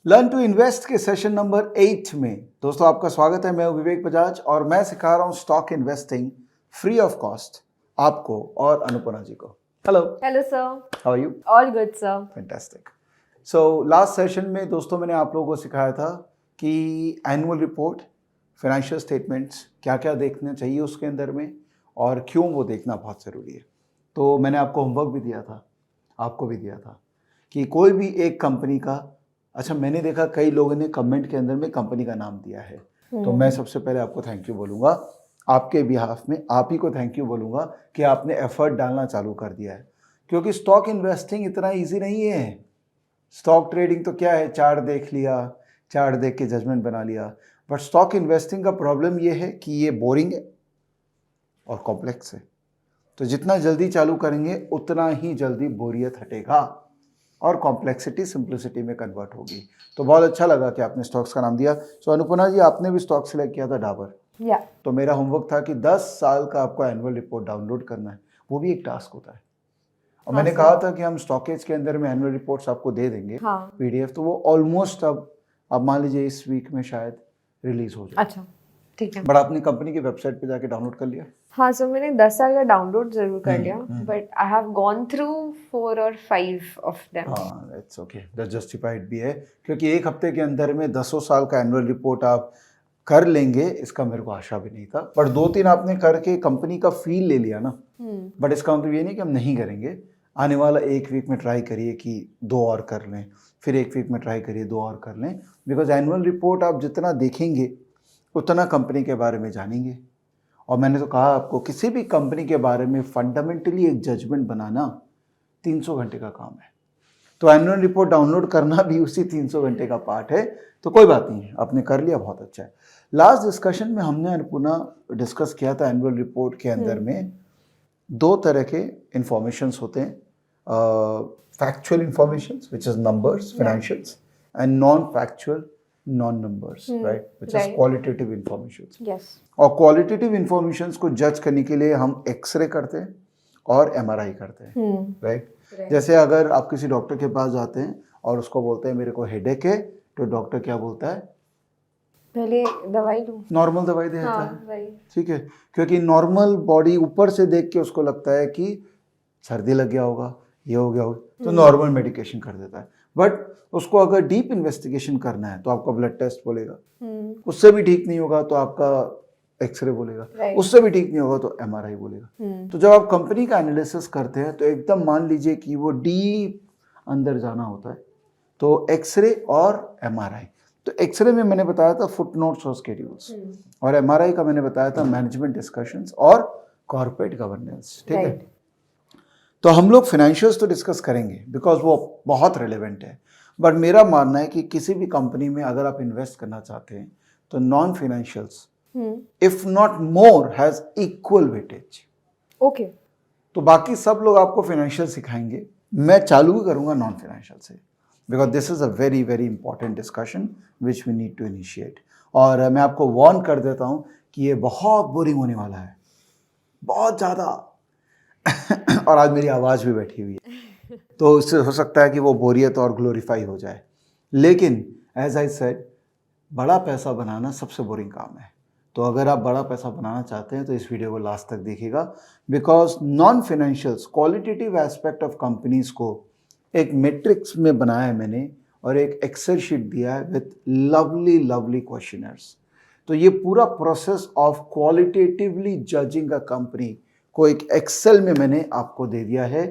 Learn to invest के session number 8 में दोस्तों आपका स्वागत है। मैं हूं विवेक बजाज और मैं सिखा रहा हूं stock investing free of cost आपको और अनुपमा जी को। Hello sir, how are you? All good sir. Fantastic. So last session में दोस्तों मैंने आप लोगों को सिखाया था कि एनुअल रिपोर्ट, फाइनेंशियल स्टेटमेंट्स क्या क्या देखना चाहिए उसके अंदर में और क्यों वो देखना बहुत ज़रूरी है। तो मैंने आपको होमवर्क भी दिया था, आपको भी दिया था कि कोई भी एक कंपनी का, अच्छा मैंने देखा कई लोगों ने कमेंट के अंदर में कंपनी का नाम दिया है, तो मैं सबसे पहले आपको थैंक यू बोलूँगा, आपके बिहाफ में आप ही को थैंक यू बोलूँगा कि आपने एफर्ट डालना चालू कर दिया है। क्योंकि स्टॉक इन्वेस्टिंग इतना ईजी नहीं है। स्टॉक ट्रेडिंग तो क्या है, चार्ट देख लिया, चार्ट देख के जजमेंट बना लिया, बट स्टॉक इन्वेस्टिंग का प्रॉब्लम ये है कि ये बोरिंग है और कॉम्प्लेक्स है। तो जितना जल्दी चालू करेंगे उतना ही जल्दी बोरियत हटेगा और कॉम्प्लेक्सिटी सिंप्लिसिटी में कन्वर्ट होगी। तो बहुत अच्छा लगा कि आपने स्टॉक्स का नाम दिया। सो अनुपमा जी, आपने भी स्टॉक सिलेक्ट किया था डाबर। तो मेरा होमवर्क था कि 10 साल का आपको एनुअल रिपोर्ट डाउनलोड करना है, वो भी एक टास्क होता है। और मैंने कहा था कि हम स्टॉकेज के अंदर में एनुअल रिपोर्ट्स आपको दे देंगे, पीडीएफ। तो वो ऑलमोस्ट अब मान लीजिए इस वीक में शायद रिलीज हो जाए। अच्छा, ठीक है। बट आपने कंपनी की वेबसाइट पे जाके डाउनलोड कर लिया? हाँ सर, मैंने 10 साल का डाउनलोड जरूर कर लिया, but I have gone through 4 और 5 ऑफ देम। हाँ, इट्स ओके, दैट जस्टिफाइड भी है, क्योंकि एक हफ्ते के अंदर में 10 साल का एनुअल रिपोर्ट आप कर लेंगे इसका मेरे को आशा भी नहीं था। पर 2-3 आपने करके कंपनी का फील ले लिया ना। बट इसका मतलब ये नहीं कि हम नहीं करेंगे। आने वाला एक वीक में ट्राई करिए कि 2 और कर लें, फिर एक वीक में ट्राई करिए 2 और कर लें। बिकॉज एनुअल रिपोर्ट आप जितना देखेंगे उतना कंपनी के बारे में जानेंगे। और मैंने तो कहा आपको, किसी भी कंपनी के बारे में फंडामेंटली एक जजमेंट बनाना 300 घंटे का काम है। तो एनुअल रिपोर्ट डाउनलोड करना भी उसी 300 घंटे का पार्ट है। तो कोई बात नहीं है, आपने कर लिया, बहुत अच्छा है। लास्ट डिस्कशन में हमने पुनः डिस्कस किया था एनुअल रिपोर्ट के अंदर में 2 तरह के इंफॉर्मेशंस होते हैं, factual informations which is numbers, financials, and non factual, non numbers, right, which is qualitative informations. और क्वालिटेटिव इंफॉर्मेशंस को जज करने के लिए हम एक्सरे करते हैं और एमआरआई करते हैं, राइट। जैसे अगर आप किसी डॉक्टर के पास जाते हैं और उसको बोलते हैं मेरे को हेडेक है, तो डॉक्टर क्या बोलता है? पहले दवाई लो, नॉर्मल दवाई देता है, ठीक है। क्योंकि नॉर्मल बॉडी ऊपर से देख के उसको लगता है कि सर्दी लग गया होगा, ये हो गया होगा, तो नॉर्मल मेडिकेशन कर देता है। बट उसको अगर डीप इन्वेस्टिगेशन करना है तो आपका ब्लड टेस्ट बोलेगा, उससे भी ठीक नहीं होगा तो आपका एक्सरे बोलेगा, उससे भी ठीक नहीं होगा तो एमआरआई बोलेगा। तो जब आप कंपनी का एनालिसिस करते हैं तो एकदम मान लीजिए कि वो डीप अंदर जाना होता है, तो एक्सरे और एमआरआई। तो एक्सरे में मैंने बताया था फुटनोट्स और स्केड्यूल्स, और एमआरआई का मैंने बताया था मैनेजमेंट डिस्कशंस और कॉर्पोरेट गवर्नेंस, ठीक है। तो हम लोग फाइनेंशियल्स तो डिस्कस करेंगे बिकॉज वो बहुत रिलेवेंट है। बट मेरा मानना है कि किसी भी कंपनी में अगर आप इन्वेस्ट करना चाहते हैं तो non financials if not more has equal weightage. Okay, तो बाकी सब लोग आपको फाइनेंशियल सिखाएंगे, मैं चालू भी करूंगा नॉन फाइनेंशियल से, because this is a very very important discussion which we need to initiate. और मैं आपको वार्न कर देता हूं कि ये बहुत बोरिंग होने वाला है, बहुत ज़्यादा। और आज मेरी आवाज़ भी बैठी हुई है, तो इससे हो सकता है कि वो बोरियत और ग्लोरीफाई हो जाए। लेकिन एज आई सेड, बड़ा पैसा बनाना सबसे बोरिंग काम है। तो अगर आप बड़ा पैसा बनाना चाहते हैं तो इस वीडियो को लास्ट तक देखिएगा, because non financials qualitative aspect of companies को एक मैट्रिक्स में बनाया है मैंने, और एक एक्सेल शीट दिया है विथ लवली लवली क्वेश्चनर्स। तो ये पूरा process of qualitatively judging a company को एक एक्सेल में मैंने आपको दे दिया है।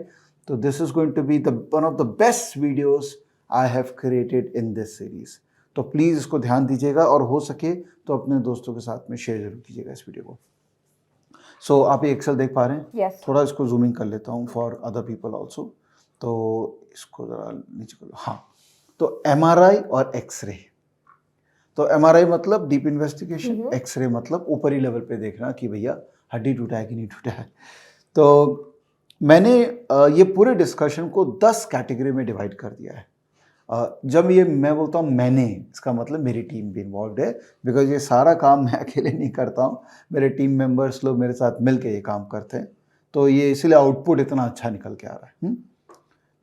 तो this is going to be one of the best videos I have created in this series. तो प्लीज़ इसको ध्यान दीजिएगा और हो सके तो अपने दोस्तों के साथ में शेयर जरूर कीजिएगा इस वीडियो को। सो आप ये एक्सेल देख पा रहे हैं? yes. थोड़ा इसको जूमिंग कर लेता हूँ फॉर अदर पीपल ऑल्सो। तो इसको ज़रा नीचे कर लो। हाँ, तो एमआरआई और एक्सरे। तो एमआरआई मतलब डीप इन्वेस्टिगेशन, एक्सरे मतलब ऊपरी लेवल पे देखना कि भैया हड्डी टूटा है कि नहीं टूटा है। तो मैंने ये पूरे डिस्कशन को 10 कैटेगरी में डिवाइड कर दिया है। जब ये मैं बोलता हूँ मैंने, इसका मतलब मेरी टीम भी इन्वॉल्व है, बिकॉज ये सारा काम मैं अकेले नहीं करता हूँ, मेरे टीम मेंबर्स लोग मेरे साथ मिल के ये काम करते हैं। तो ये इसलिए आउटपुट इतना अच्छा निकल के आ रहा है।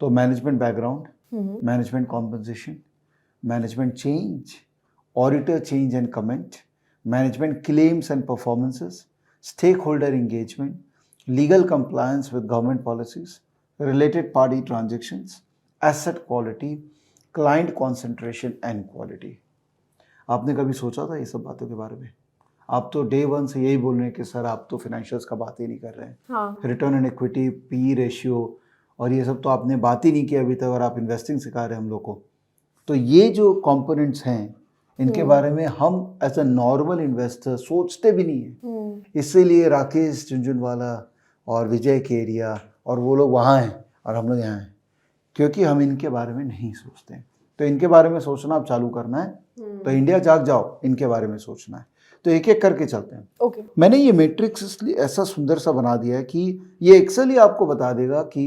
तो management background, management compensation, management change, auditor change and comment, management claims and performances, stakeholder engagement, legal compliance with government policies, related party transactions, asset quality, client concentration and quality. आपने कभी सोचा था ये सब बातों के बारे में? आप तो डे वन से यही बोल रहे हैं कि सर आप तो फाइनेंशियल्स का बात ही नहीं कर रहे हैं. हाँ. Return on equity, P ratio और ये सब तो आपने बात ही नहीं किया अभी तक, और आप इन्वेस्टिंग सिखा रहे हैं हम लोग को. तो ये जो कंपोनेंट्स हैं इनके बारे में हम एज अ नॉर्मल इन्वेस्टर सोचते भी नहीं है. इसीलिए राकेश झुंझुनवाला और विजय केरिया और वो लोग वहाँ हैं और हम लोग यहाँ हैं, क्योंकि हम इनके बारे में नहीं सोचते हैं. तो इनके बारे में सोचना अब चालू करना है. तो इंडिया जाग जाओ, इनके बारे में सोचना है. तो एक एक करके चलते हैं. ओके. मैंने ये मैट्रिक्स इसलिए ऐसा सुंदर सा बना दिया है कि ये एक्सेल ही आपको बता देगा कि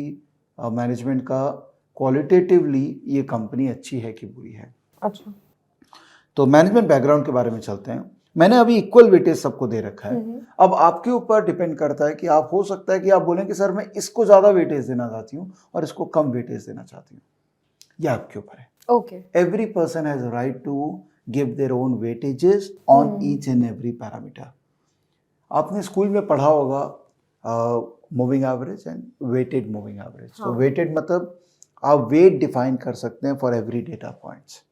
मैनेजमेंट का क्वालिटेटिवली ये कंपनी अच्छी है कि बुरी है. अच्छा. तो मैनेजमेंट बैकग्राउंड के बारे में चलते हैं. मैंने अभी इक्वल वेटेज सबको दे रखा है. अब आपके ऊपर डिपेंड करता है कि आप, हो सकता है कि आप बोलें कि सर मैं इसको ज़्यादा वेटेज देना चाहती हूँ और इसको कम वेटेज देना चाहती हूँ. यह आपके ऊपर है. Okay. Every person has right to give their own weightages on each and every parameter. आपने स्कूल में पढ़ा होगा moving average and weighted moving average. तो वेटेड मतलब आप वेट डिफाइन कर सकते हैं फॉर एवरी डेटा पॉइंट्स,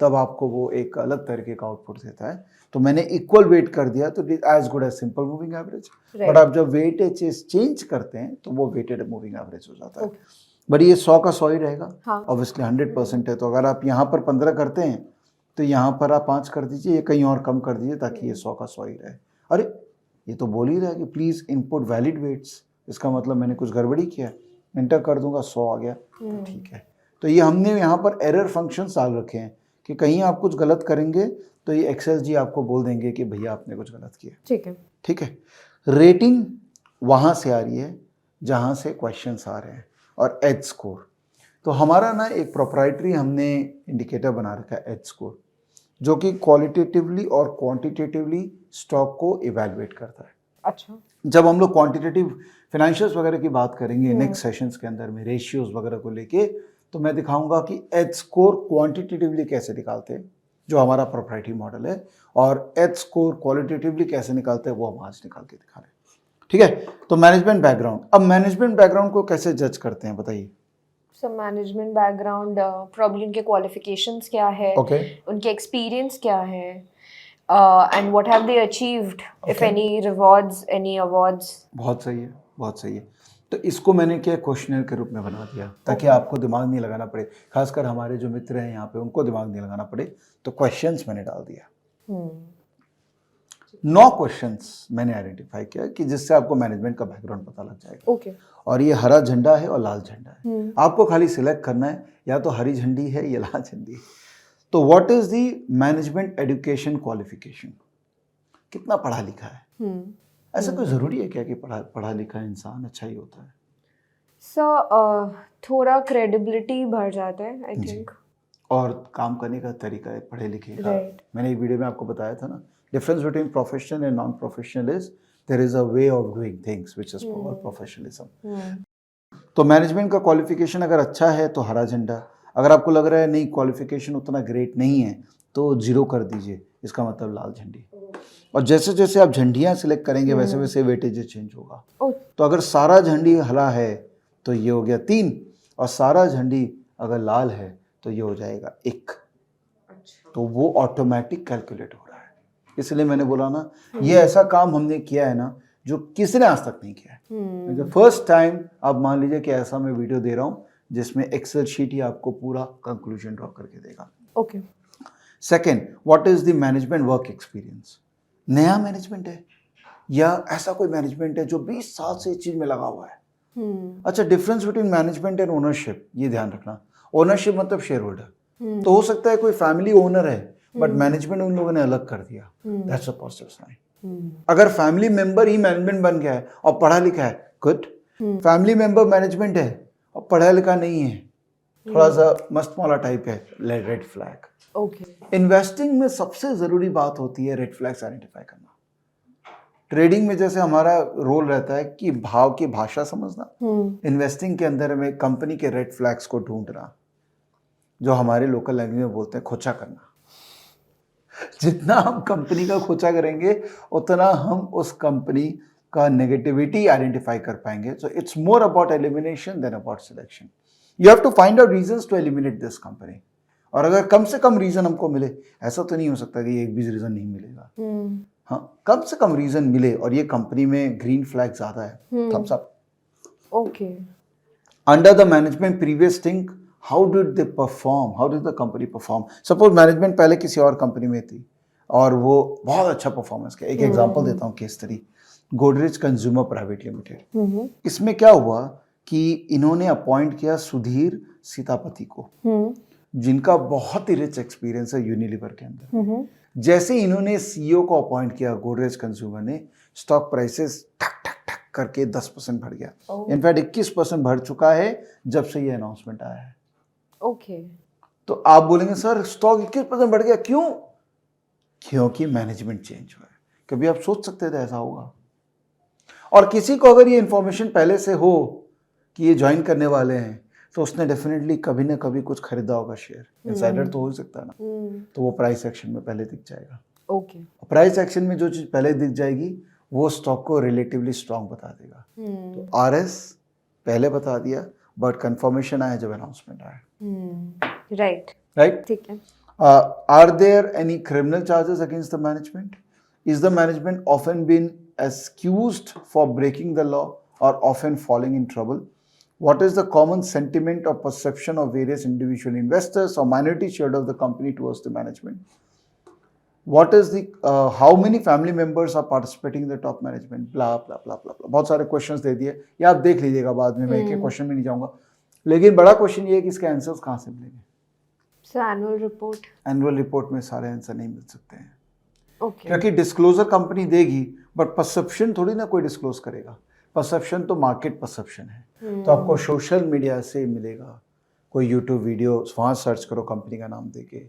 तब आपको वो एक अलग तरीके का आउटपुट देता है. तो मैंने इक्वल वेट कर दिया तो as good as simple moving average. But आप जब वेटेज चेंज करते हैं तो वो वेटेड मूविंग एवरेज हो जाता है. बट ये 100 का 100 ही रहेगा. ऑब्वियसली 100% है. तो अगर आप यहाँ पर 15 करते हैं तो यहाँ पर आप 5 कर दीजिए, ये कहीं और कम कर दीजिए ताकि ये 100 का 100 ही रहे. अरे ये तो बोल ही रहा है कि प्लीज़ इनपुट वैलिड वेट्स. इसका मतलब मैंने कुछ गड़बड़ी किया, इंटर कर दूंगा 100 आ गया तो ठीक है. तो ये हमने यहाँ पर एरर फंक्शंस डाल रखे हैं कि कहीं आप कुछ गलत करेंगे तो ये एक्सेल जी आपको बोल देंगे कि भैया आपने कुछ गलत किया. ठीक है. ठीक है. रेटिंग वहाँ से आ रही है जहाँ से क्वेश्चंस आ रहे हैं, और एज स्कोर. तो हमारा ना एक प्रोप्राइटरी हमने इंडिकेटर बना रखा है एज स्कोर, जो कि क्वालिटेटिवली और क्वांटिटेटिवली स्टॉक को इवैल्यूएट करता है. अच्छा. जब हम लोग क्वांटिटेटिव फाइनेंशियल्स वगैरह की बात करेंगे नेक्स्ट सेशंस के अंदर में, रेशियोज वगैरह को लेके, तो मैं दिखाऊंगा कि एज स्कोर क्वांटिटेटिवली कैसे निकालते हैं, जो हमारा प्रोप्राइटरी मॉडल है, और एज स्कोर क्वालिटेटिवली कैसे निकालते हैं वो हम आज निकाल के दिखा रहे हैं. ठीक है. तो मैनेजमेंट बैकग्राउंड. अब मैनेजमेंट बैकग्राउंड को कैसे जज करते हैं बताइए. So मैनेजमेंट बैकग्राउंड, प्रॉब्ली उनके क्वालिफिकेशंस क्या है, उनके एक्सपीरियंस क्या है, and what have they achieved, if any rewards, any awards. बहुत सही है, बहुत सही है. तो इसको मैंने क्या क्वेश्चनर के रूप में बना दिया ताकि आपको दिमाग नहीं लगाना पड़े, खासकर हमारे जो मित्र हैं यहाँ पे उनको दिमाग नहीं लगाना पड़े. तो क्वेश्चंस मैंने डाल दिया. 9 क्वेश्चंस मैंने आइडेंटिफाई किया कि जिससे आपको मैनेजमेंट का बैकग्राउंड पता लग जाएगा. ओके. और ये हरा झंडा है और लाल झंडा है. आपको खाली सिलेक्ट करना है या तो हरी झंडी है या लाल झंडी है. तो what is the management education qualification. कितना पढ़ा लिखा है. ऐसा कोई ज़रूरी है क्या कि पढ़ा लिखा इंसान अच्छा ही होता है. थोड़ा क्रेडिबिलिटी बढ़ जाता है आई थिंक, और काम करने का तरीका है पढ़े लिखे का. मैंने एक वीडियो में आपको बताया था ना, difference between professional and non professional is there is a way of doing things which is called professionalism. तो मैनेजमेंट का क्वालिफिकेशन अगर अच्छा है तो हरा झंडा. अगर आपको लग रहा है नहीं क्वालिफिकेशन उतना ग्रेट नहीं है तो 0 कर दीजिए, इसका मतलब लाल झंडी. और जैसे जैसे आप झंडियाँ सिलेक्ट करेंगे वैसे वैसे वेटेज चेंज होगा. तो अगर सारा झंडी हरा है तो ये हो गया 3, और सारा झंडी अगर लाल है तो ये हो जाएगा 1. तो वो ऑटोमेटिक कैलकुलेट हो रहा है. इसलिए मैंने बोला ना, ये ऐसा काम हमने किया है ना जो किसी ने आज तक नहीं किया है. फर्स्ट टाइम आप मान लीजिए कि ऐसा मैं वीडियो दे रहा हूँ जिसमें एक्सेल शीट ही आपको पूरा कंक्लूजन ड्रॉ करके देगा. Okay. Second, what is the management work experience. नया मैनेजमेंट है या ऐसा कोई मैनेजमेंट है जो 20 साल से इस चीज में लगा हुआ है. अच्छा, difference between management and ownership, ये ध्यान रखना. ओनरशिप मतलब शेयर होल्डर. तो हो सकता है कोई फैमिली ओनर है बट मैनेजमेंट उन लोगों ने अलग कर दिया. That's a positive sign. अगर फैमिली मेंबर ही मैनेजमेंट बन गया है और पढ़ा लिखा है, गुड. फैमिली मेंबर मैनेजमेंट है और पढ़ा लिखा नहीं है, थोड़ा सा मस्त मौला टाइप है, रेड फ्लैग. ओके. इन्वेस्टिंग में सबसे जरूरी बात होती है रेड फ्लैग्स आइडेंटिफाई करना. ट्रेडिंग में जैसे हमारा रोल रहता है कि भाव की भाषा समझना, इन्वेस्टिंग के अंदर में कंपनी के रेड फ्लैग्स को ढूंढना. जो हमारे लोकल लैंग्वेज में बोलते हैं खोचा करना। जितना हम कंपनी का खोचा करेंगे उतना हम उस कंपनी का नेगेटिविटी आइडेंटिफाई कर पाएंगे। So it's more about elimination than about selection. You have to find out reasons to eliminate this company. और अगर कम से कम रीजन हमको मिले, ऐसा तो नहीं हो सकता कि एक भी रीजन नहीं मिलेगा। हाँ, कम से कम रीजन मिले और ये कंपनी में ग्रीन फ्लैग ज्यादा है, thumbs up. Okay. Under the management previous think how did they perform, how did the company perform. Suppose management पहले किसी और कंपनी में थी और वो बहुत अच्छा परफॉर्मेंस किया। एक एग्जांपल देता हूँ case study, Godrej consumer private limited. इसमें क्या हुआ कि इन्होंने अपॉइंट किया सुधीर सीतापति को, जिनका बहुत ही रिच एक्सपीरियंस है यूनिलीवर के अंदर। जैसे इन्होंने सीईओ को अपॉइंट किया गोदरेज कंज्यूमर ने, स्टॉक प्राइसेस ठक ठक ठक करके 10% बढ़ गया। इनफैक्ट 21% बढ़ चुका है जब से ये अनाउंसमेंट आया है। ओके। तो आप बोलेंगे सर स्टॉक 21% बढ़ गया, क्यों? क्योंकि मैनेजमेंट चेंज हुआ है। कभी आप सोच सकते थे ऐसा होगा? और किसी को अगर ये इंफॉर्मेशन पहले से हो कि ये ज्वाइन करने वाले हैं, तो उसने डेफिनेटली कभी ना कभी कुछ खरीदा होगा शेयर। इनसाइडर तो हो सकता है ना, तो वो प्राइस एक्शन में पहले दिख जाएगा। ओके। प्राइस एक्शन में जो चीज पहले दिख जाएगी वो स्टॉक को रिलेटिवली स्ट्रांग बता देगा। तो आरएस पहले बता दिया, बट कंफर्मेशन आया जब अनाउंसमेंट आया। राइट। ठीक है। Are there any criminal charges against the management? Is the management often been excused for breaking the law और often falling in trouble? What is the common sentiment or perception of various individual investors or minority shareholders of the company towards the management? What is the how many family members are participating in the top management? Blah blah blah blah blah. बहुत सारे questions दे दिए, ये आप देख लीजिएगा बाद में, मैं एक एक क्वेश्चन में नहीं जाऊंगा। लेकिन बड़ा क्वेश्चन ये है कि इसके आंसर्स कहाँ से मिलेंगे? Annual report. एनुअल रिपोर्ट में सारे आंसर नहीं मिल सकते हैं। ओके। क्योंकि डिस्क्लोजर कंपनी देगी, बट परसेप्शन थोड़ी ना कोई डिस्क्लोज करेगा। परसेप्शन तो मार्केट परसेप्शन है। तो आपको सोशल मीडिया से मिलेगा, कोई यूट्यूब वीडियो वहाँ सर्च करो कंपनी का नाम देके,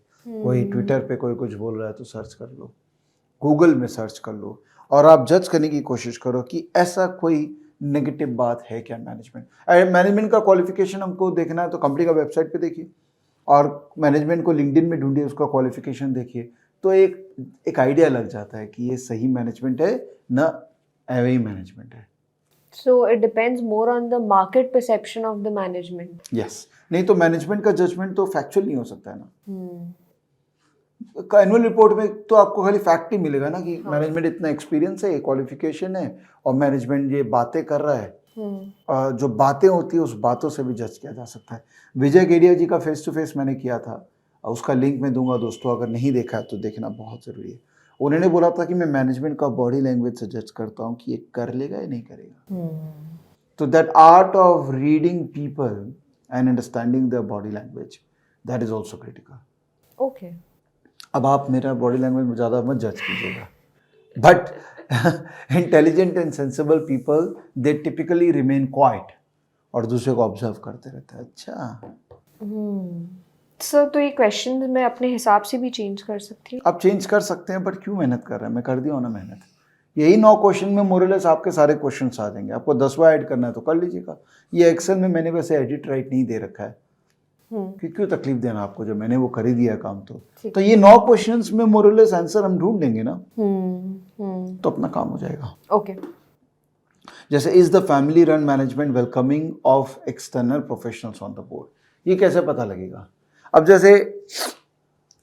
कोई ट्विटर पे कोई कुछ बोल रहा है तो सर्च कर लो, गूगल में सर्च कर लो, और आप जज करने की कोशिश करो कि ऐसा कोई नेगेटिव बात है क्या मैनेजमेंट। मैनेजमेंट का क्वालिफिकेशन हमको देखना है तो कंपनी का वेबसाइट पे देखिए, और मैनेजमेंट को लिंक्डइन में ढूंढिए, उसका क्वालिफिकेशन देखिए, तो एक आइडिया लग जाता है कि ये सही मैनेजमेंट है ना एवरी मैनेजमेंट है। So it depends more on the market perception of the management. Yes. नहीं तो मैनेजमेंट का जजमेंट तो फैक्चुअल नहीं हो सकता है ना। एनुअल रिपोर्ट में तो आपको खाली फैक्ट ही मिलेगा ना कि मैनेजमेंट इतना एक्सपीरियंस है, क्वालिफिकेशन है, और मैनेजमेंट ये बातें कर रहा है। जो बातें होती है उस बातों से भी जज किया जा सकता है। विजय केडिया जी का फेस टू फेस मैंने किया था, उसका लिंक मैं दूंगा दोस्तों, अगर नहीं देखा है तो देखना बहुत ज़रूरी है। उन्होंने बोला था कि मैं मैनेजमेंट का बॉडी लैंग्वेज से जज करता हूँ कि ये कर लेगा या नहीं करेगा। तो that art of reading people and understanding their body language, that is also critical. Okay. अब आप मेरा बॉडी लैंग्वेज में ज़्यादा मत जज कीजिएगा, but intelligent and sensible people they typically remain quite और दूसरे को ऑब्जर्व करते रहते हैं। अच्छा सर, तो ये क्वेश्चन मैं अपने हिसाब से भी चेंज कर सकती हूँ? आप चेंज कर सकते हैं, बट क्यों मेहनत कर रहे हैं? मैं कर दिया हूँ ना मेहनत। यही 9 क्वेश्चन में मोरलेस आपके सारे क्वेश्चंस आ जाएंगे। आपको 10वां ऐड करना है तो कर लीजिएगा। ये एक्सेल में मैंने वैसे एडिट राइट नहीं दे रखा है, कि क्यों तकलीफ देना आपको, जब मैंने वो कर ही दिया काम। तो ये 9 क्वेश्चंस में मोरलेस आंसर हम ढूंढ देंगे ना, तो अपना काम हो जाएगा। ओके। जैसे is the family run management welcoming of external professionals on the board, ये कैसे पता लगेगा? अब जैसे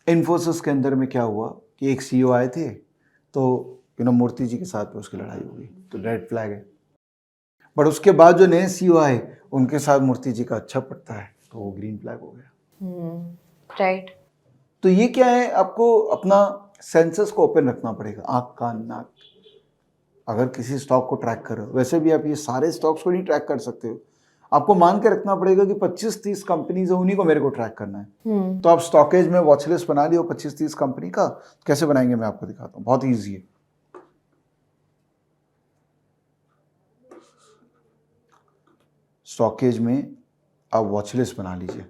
इन्फोसिस के अंदर में क्या हुआ कि एक सीईओ आए थे, तो मूर्ति जी के साथ में उसकी लड़ाई हो गई, तो रेड फ्लैग है। बट उसके बाद जो नए सीईओ आए उनके साथ मूर्ति जी का अच्छा पड़ता है, तो वो ग्रीन फ्लैग हो गया। राइट। तो ये क्या है, आपको अपना सेंसेस को ओपन रखना पड़ेगा, आँख कान नाक। अगर किसी स्टॉक को ट्रैक कर रहे हो, वैसे भी आप ये सारे स्टॉक्स को नहीं ट्रैक कर सकते हो, आपको मान के रखना पड़ेगा कि 25-30 कंपनीज है, उन्हीं को मेरे को ट्रैक करना है। तो आप स्टॉकेज में वॉच लिस्ट बना लियो 25-30 कंपनी का। कैसे बनाएंगे मैं आपको दिखाता हूँ, बहुत ईजी है। स्टॉकेज में आप वॉच लिस्ट बना लीजिए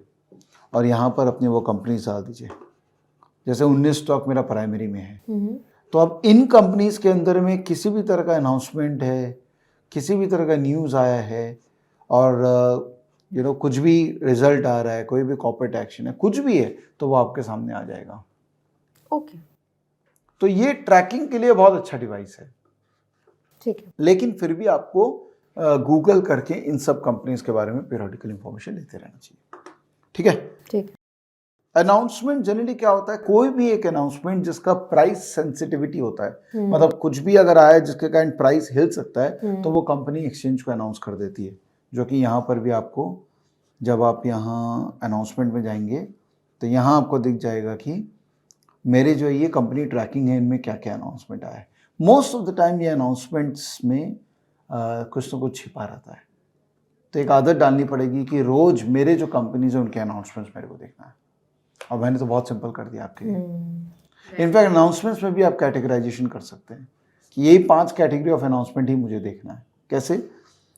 और यहाँ पर अपने वो कंपनी डाल दीजिए। जैसे 19 स्टॉक मेरा प्राइमरी में है, तो अब इन कंपनीज के अंदर में किसी भी तरह का अनाउंसमेंट है, किसी भी तरह का न्यूज़ आया है, और कुछ भी रिजल्ट आ रहा है, कोई भी कॉर्पोरेट एक्शन है, कुछ भी है, तो वो आपके सामने आ जाएगा। ओके, तो ये ट्रैकिंग के लिए बहुत अच्छा डिवाइस है। ठीक है। लेकिन फिर भी आपको गूगल करके इन सब कंपनीज के बारे में पीरियोडिकल इंफॉर्मेशन लेते रहना चाहिए। ठीक है। ठीक। अनाउंसमेंट जनरली क्या होता है, कोई भी एक अनाउंसमेंट जिसका प्राइस सेंसिटिविटी होता है, मतलब कुछ भी अगर आया जिसके कारण प्राइस हिल सकता है, तो वो कंपनी एक्सचेंज को अनाउंस कर देती है। जो कि यहाँ पर भी आपको, जब आप यहाँ अनाउंसमेंट में जाएंगे तो यहाँ आपको दिख जाएगा कि मेरे जो ये कंपनी ट्रैकिंग है, इनमें क्या क्या अनाउंसमेंट आया है। मोस्ट ऑफ द टाइम ये अनाउंसमेंट्स में कुछ ना कुछ छिपा रहता है। तो एक आदत डालनी पड़ेगी कि रोज मेरे जो कंपनीज है उनके अनाउंसमेंट्स मेरे को देखना है। और मैंने तो बहुत सिंपल कर दिया आपके लिए। इनफैक्ट अनाउंसमेंट्स में भी आप कैटेगराइजेशन कर सकते हैं कि यही 5 कैटेगरी ऑफ अनाउंसमेंट ही मुझे देखना है। कैसे?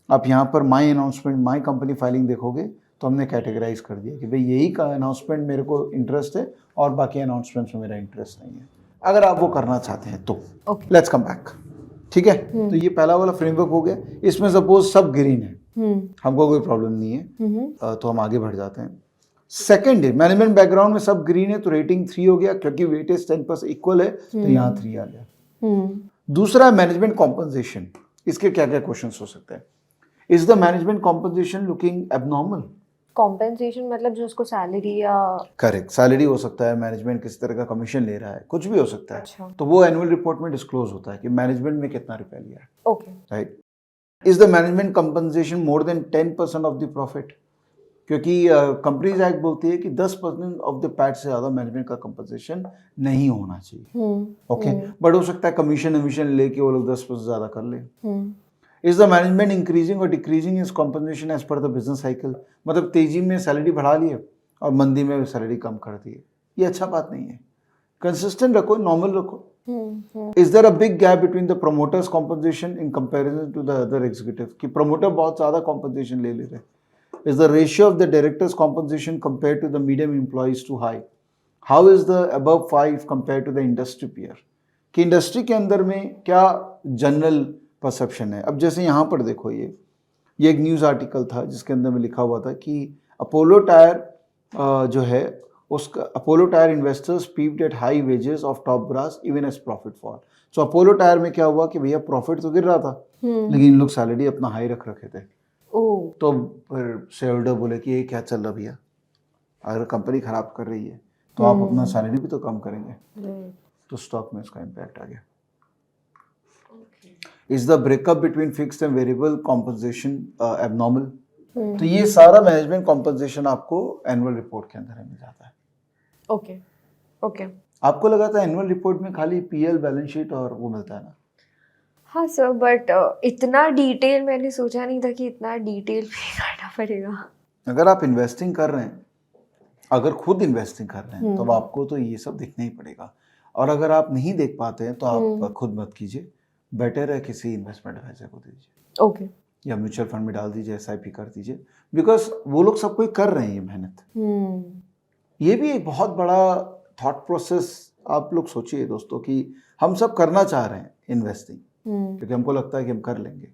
आप यहाँ पर माई अनाउंसमेंट, माई कंपनी फाइलिंग देखोगे तो हमने कैटेगराइज कर दिया कि भाई यही का अनाउंसमेंट मेरे को इंटरेस्ट है और बाकी अनाउंसमेंट्स में मेरा इंटरेस्ट नहीं है। अगर आप वो करना चाहते हैं तो लेट्स कम बैक। ठीक है। तो ये पहला वाला फ्रेमवर्क हो गया। इसमें सपोज सब ग्रीन है, हमको कोई प्रॉब्लम नहीं है, तो हम आगे बढ़ जाते हैं। सेकंड है मैनेजमेंट बैकग्राउंड में सब ग्रीन है तो रेटिंग 3 हो गया, क्योंकि वेटेज 10% इक्वल है तो यहाँ 3 आ गया। दूसरा मैनेजमेंट कॉम्पनसेशन। इसके क्या क्या क्वेश्चन हो सकते हैं? Is the management compensation looking abnormal? Compensation मतलब जो उसको सैलरी या करेक्ट, सैलरी हो सकता है, मैनेजमेंट किसी तरह का कमीशन ले रहा है, कुछ भी हो सकता है। अच्छा। तो वो एनुअल रिपोर्ट में डिस्क्लोज होता है कि मैनेजमेंट में कितना रुपया लिया है। Okay, right. Is the management compensation more than 10% of the profit? क्योंकि कंपनीज एक्ट बोलती है कि 10% ऑफ द पैट से ज्यादा मैनेजमेंट का कंपनसेशन नहीं होना चाहिए। ओके, बट हो सकता है कमीशन लेके वो लोग 10% ज्यादा कर ले। इज द मैनेजमेंट इंक्रीजिंग और decreasing is compensation as per the business cycle? मतलब तेजी में सैलरी बढ़ा ली है और मंदी में सैलरी कम कर दी है, ये अच्छा बात नहीं है। कंसिस्टेंट रखो, नॉर्मल रखो। Is there a big gap between the promoters compensation in comparison to the other executive? कि प्रोमोटर बहुत ज्यादा कॉम्पनसेशन ले रहे हैं। Is the ratio of the director's compensation compared to the medium employees too high? How is the above 5 compared to the industry peer? कि industry के अंदर में क्या जनरल परसेप्शन है? अब जैसे यहाँ पर देखो, ये एक न्यूज़ आर्टिकल था जिसके अंदर में लिखा हुआ था कि अपोलो टायर जो है उसका, Apollo tyre investors peeved at high wages of top brass even as profit fall. So Apollo tyre में क्या हुआ कि भैया प्रॉफिट तो गिर रहा था, लेकिन इन लोग सैलरी अपना हाई रख रखे थे। तो फिर शेयर होल्डर बोले कि ये क्या चल रहा भैया, अगर कंपनी खराब कर रही है तो आप अपना सैलरी भी तो कम करेंगे। तो स्टॉक में इसका इम्पैक्ट आ गया। Is the breakup between fixed and variable compensation abnormal? तो ये सारा मैनेजमेंट कॉम्पनसेशन आपको एनुअल रिपोर्ट के अंदर मिल जाता है। Okay okay. आपको लगा था एनुअल रिपोर्ट में खाली पीएल, बैलेंस शीट और वो मिलता है ना? हाँ सर, बट इतना डिटेल मैंने सोचा नहीं था कि इतना डिटेल में करना पड़ेगा। अगर आप इन्वेस्टिंग कर रहे हैं, अगर खुद इन्वेस्टिंग कर रहे हैं तो आपको तो ये सब देखना ही पड़ेगा। और अगर आप नहीं देख पाते हैं तो आप खुद मत कीजिए, बेटर है किसी इन्वेस्टमेंट एडवाइजर को दे दीजिए। ओके। या म्यूचुअल फंड में डाल दीजिए, एसआईपी कर दीजिए, बिकॉज वो लोग सब कोई कर रहे हैं ये मेहनत। ये भी एक बहुत बड़ा थॉट प्रोसेस आप लोग सोचिए दोस्तों कि हम सब करना चाह रहे हैं इन्वेस्टिंग, क्योंकि हमको लगता है कि हम कर लेंगे,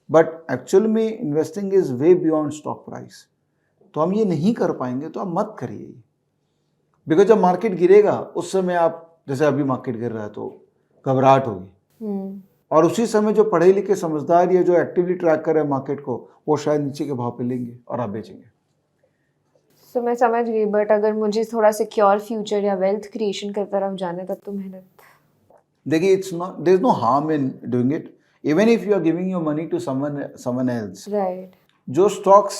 बट एक्चुअल में investing is way beyond stock price. तो हम ये नहीं कर पाएंगे तो आप मत करिए, बिकॉज जब मार्केट गिरेगा उस समय आप, जैसे अभी मार्केट गिर रहा है तो घबराहट होगी, और उसी समय जो पढ़े लिखे समझदार या जो एक्टिवली ट्रैक कर रहे हैं मार्केट को, वो शायद नीचे के भाव पे लेंगे और आप बेचेंगे। तो मैं समझ गई, बट अगर मुझे थोड़ा सिक्योर फ्यूचर या वेल्थ क्रिएशन की तरफ जाना है तब तो मेहनत। देखिए, it's not, there is no harm in doing it, even if you are giving your money to someone else. Right. जो स्टॉक्स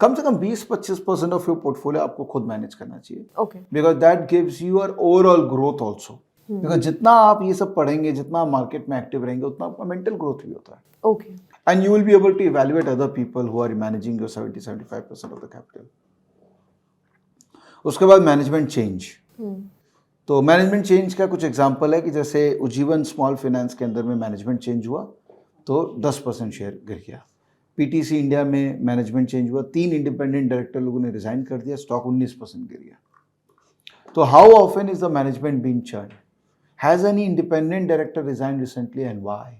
कम से कम 20-25% ऑफ योर पोर्टफोलियो आपको खुद मैनेज करना चाहिए। Okay. Because that gives you your overall growth also. Because जितना आप ये सब पढ़ेंगे, जितना मार्केट में एक्टिव रहेंगे, उतना आपका मेंटल ग्रोथ भी होता है। Okay. And you will be able to evaluate other people who are managing your 70-75% of the capital. उसके बाद मैनेजमेंट चेंज। तो मैनेजमेंट चेंज का कुछ एग्जांपल है कि जैसे उज्जीवन स्मॉल फाइनेंस के अंदर में मैनेजमेंट चेंज हुआ तो 10% शेयर गिर गया। पीटीसी इंडिया में मैनेजमेंट चेंज हुआ, 3 इंडिपेंडेंट डायरेक्टर लोगों ने रिजाइन कर दिया, स्टॉक 19% गिर गया। तो how often is the management being churned? Has any independent director resign recently and why?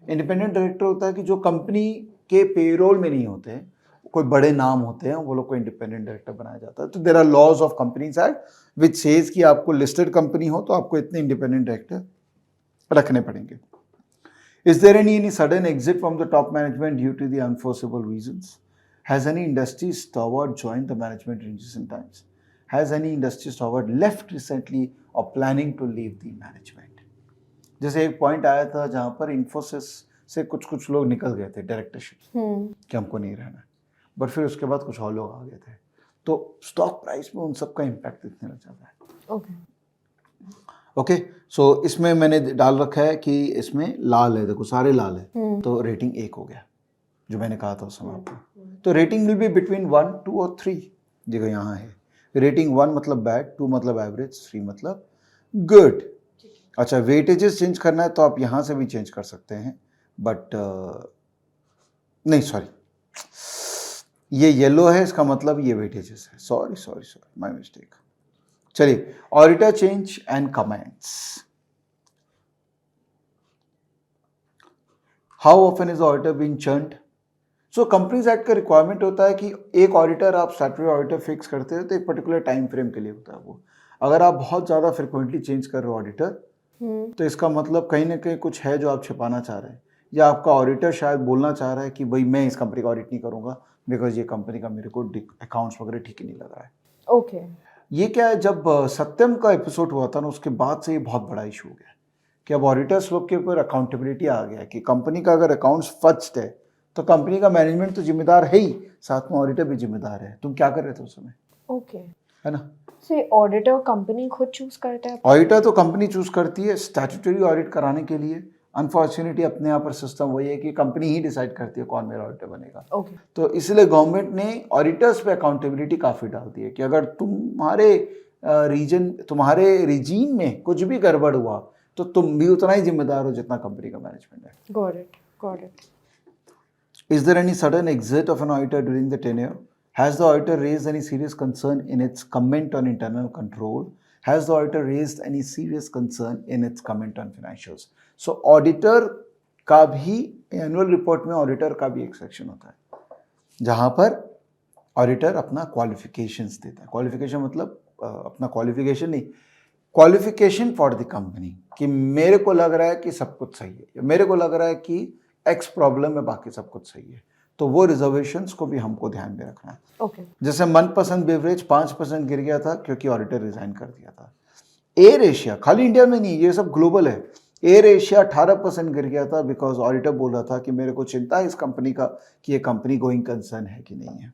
Independent director होता है कि जो कंपनी के पेरोल में नहीं होते, कोई बड़े नाम होते हैं वो लोग को इंडिपेंडेंट डायरेक्टर बनाया जाता है। तो there are laws of companies act which says कि आपको लिस्टेड कंपनी हो तो आपको इतने इंडिपेंडेंट डायरेक्टर रखने पड़ेंगे। Is there any sudden exit from the top management due to the unforeseeable reasons? Has any industry stalwart joined the management in recent times? Has any industry stalwart left recently or planning to leave the management? जैसे एक point आया था जहां पर इन्फोसिस से कुछ लोग निकल गए थे डायरेक्टरशिप कि हमको नहीं रहना, बट फिर उसके बाद कुछ और लोग आ गए थे, तो स्टॉक प्राइस में उन सबका इम्पैक्ट दिखने लग जाता है। ओके, सो इसमें मैंने डाल रखा है कि इसमें लाल है, देखो सारे लाल है, तो रेटिंग 1 हो गया जो मैंने कहा था उस समय आपको। तो रेटिंग विल बी बिटवीन 1, 2 और 3, देखो यहाँ है रेटिंग 1 मतलब बैड, 2 मतलब एवरेज, 3 मतलब गुड। अच्छा, वेटेजेस चेंज करना है तो आप यहाँ से भी चेंज कर सकते हैं, बट नहीं सॉरी, ये येलो है इसका मतलब ये वेटेजेस है, सॉरी माय मिस्टेक। चलिए, auditor change and comments. How often is auditor being churned? So companies act का रिक्वायरमेंट होता है कि एक ऑडिटर आप स्टैट्यूटरी ऑडिटर फिक्स करते हो तो एक पर्टिकुलर टाइम फ्रेम के लिए होता है वो। अगर आप बहुत ज़्यादा फ्रिक्वेंटली चेंज कर रहे हो ऑडिटर, तो इसका मतलब कहीं ना कहीं कुछ है जो आप छिपाना चाह रहे हैं, या आपका ऑडिटर शायद बोलना चाह रहा है कि भाई मैं इस कंपनी का ऑडिट नहीं करूंगा बिकॉज ये कंपनी का मेरे को अकाउंट्स वगैरह ठीक ही नहीं लग रहा है। ओके, ये क्या है, जब सत्यम का एपिसोड हुआ था ना उसके बाद से ये बहुत बड़ा इशू हो गया कि अब ऑडिटर्स लोग के ऊपर अकाउंटेबिलिटी आ गया कि कंपनी का अगर अकाउंट्स फर्स्ट है तो कंपनी का मैनेजमेंट तो जिम्मेदार है ही, साथ में ऑडिटर भी जिम्मेदार है। तुम क्या कर रहे थे उस समय? ओके, है ना। से ऑडिटर कंपनी खुद चूज करता है? ऑडिटर तो कंपनी चूज करती है स्टैट्यूटरी ऑडिट कराने के लिए। अनफॉर्चुनेटली अपने यहाँ पर सिस्टम वही है कि कंपनी ही डिसाइड करती है कौन मेरा ऑडिटर बनेगा। ओके, तो इसलिए गवर्नमेंट ने ऑडिटर्स पे अकाउंटेबिलिटी काफ़ी डाल दी है कि अगर तुम्हारे तुम्हारे रीजन में कुछ भी गड़बड़ हुआ तो तुम भी उतना ही जिम्मेदार हो जितना कंपनी का मैनेजमेंट है। Got it. Is there any sudden exit of an auditor during the tenure? Has the auditor raised any serious concern in its comment on internal control? Has the auditor raised any serious concern in its comment on financials? So auditor का भी annual report में auditor का भी एक section होता है जहाँ पर ऑडिटर अपना क्वालिफिकेशंस देता है। क्वालिफिकेशन मतलब अपना क्वालिफिकेशन नहीं, क्वालिफिकेशन फॉर द कंपनी, कि मेरे को लग रहा है कि सब कुछ सही है, मेरे को लग रहा है कि एक्स प्रॉब्लम है, बाकी सब कुछ सही है, तो वो रिजर्वेशंस को भी हमको ध्यान में रखना है। ओके, जैसे मनपसंद बेवरेज 5% गिर गया था क्योंकि ऑडिटर रिजाइन कर दिया था। एयर एशिया, खाली इंडिया में नहीं, ये सब ग्लोबल है, एयर एशिया 18% गिर गया था बिकॉज ऑडिटर बोल रहा था कि मेरे को चिंता है इस कंपनी का कि ये कंपनी गोइंग कंसर्न है कि नहीं है।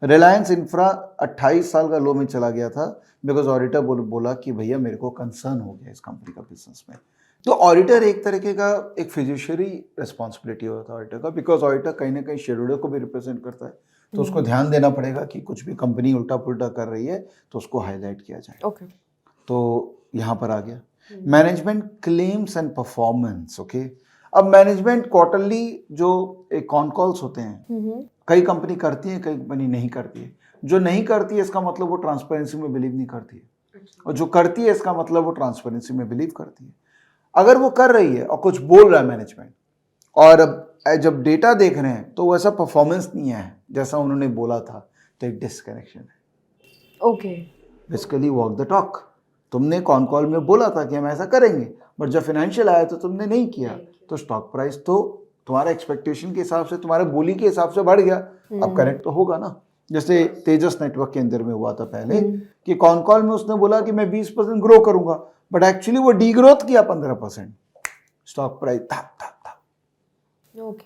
रिलायंस इंफ्रा 28 साल का लो में चला गया था बिकॉज ऑडिटर बोला कि भैया मेरे को कंसर्न हो गया इस कंपनी का बिजनेस में। तो ऑडिटर एक तरीके का एक फिड्यूशियरी रिस्पॉन्सिबिलिटी होता है ऑडिटर का, बिकॉज ऑडिटर कहीं ना कहीं शेयरहोल्डर को भी रिप्रेजेंट करता है, तो उसको ध्यान देना पड़ेगा कि कुछ भी कंपनी उल्टा पुल्टा कर रही है तो उसको हाईलाइट किया जाए। ओके, तो यहाँ पर आ गया management claims and performance. Okay, अब मैनेजमेंट क्वार्टरली जो एक कॉन कॉल्स होते हैं, कई कंपनी करती है, कई कंपनी नहीं करती है। जो नहीं करती है इसका मतलब वो ट्रांसपेरेंसी में बिलीव नहीं करती है, और जो करती है इसका मतलब वो ट्रांसपेरेंसी में बिलीव करती है। अगर वो कर रही है और कुछ बोल रहा है मैनेजमेंट, और अब जब डेटा देख रहे हैं तो वैसा परफॉर्मेंस नहीं है जैसा उन्होंने बोला था, तो एक डिस्कनेक्शन है। Okay, basically walk the talk. तुमने कॉन कॉल में बोला था कि हम ऐसा करेंगे, बट जब फाइनेंशियल आया तो तुमने नहीं किया, तो स्टॉक प्राइस तो तुम्हारा एक्सपेक्टेशन के हिसाब से, तुम्हारे बोली के हिसाब से बढ़ गया, अब करेक्ट तो होगा ना। जैसे तेजस नेटवर्क के अंदर में हुआ था पहले कि कॉन कॉल में उसने बोला कि मैं 20% ग्रो करूंगा, बट एक्चुअली वो डी ग्रोथ किया 15%, स्टॉक प्राइस था।